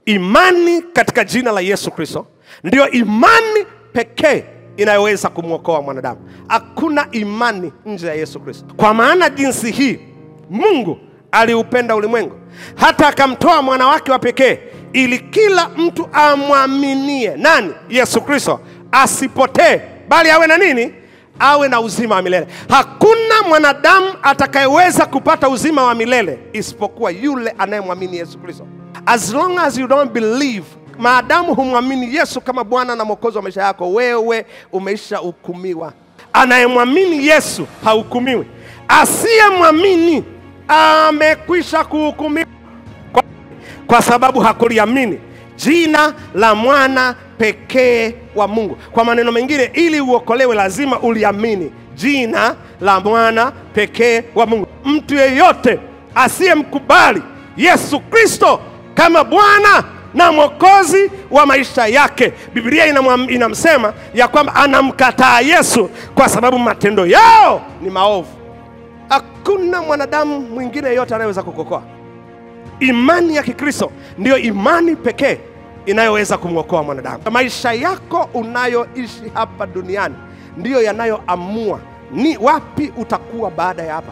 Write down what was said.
Imani katika jina la Yesu Kristo ndio imani pekee inayoweza kumwokoa mwanadamu. Hakuna imani nje ya Yesu Kristo. Kwa maana jinsi hii Mungu aliupenda ulimwengu hata akamtoa mwana wake wa pekee, ili kila mtu amwaminie nani? Yesu Kristo, asipotee bali awe na nini? Awe na uzima wa milele. Hakuna mwanadamu atakayeweza kupata uzima wa milele isipokuwa yule anayemwamini Yesu Kristo. As long as you don't believe, maadamu humwamini Yesu kama Bwana na Mwokozi wa maisha yako, wewe umeisha hukumiwa. Anayemwamini Yesu hahukumiwi. Asiyemwamini amekwisha kuhukumiwa kwa sababu hakuliamini jina la mwana pekee wa Mungu. Kwa maneno mengine, ili uokolewe lazima uliamini jina la mwana pekee wa Mungu. Mtu yeyote asiyemkubali Yesu Kristo kama Bwana na Mwokozi wa maisha yake, Biblia inamsema ya kwamba anamkataa Yesu kwa sababu matendo yao ni maovu. Hakuna mwanadamu mwingine yote anayeweza kukuokoa. Imani ya Kikristo ndio imani pekee inayoweza kumwokoa mwanadamu. Maisha yako unayoishi hapa duniani ndio yanayoamua ni wapi utakuwa baada ya hapa.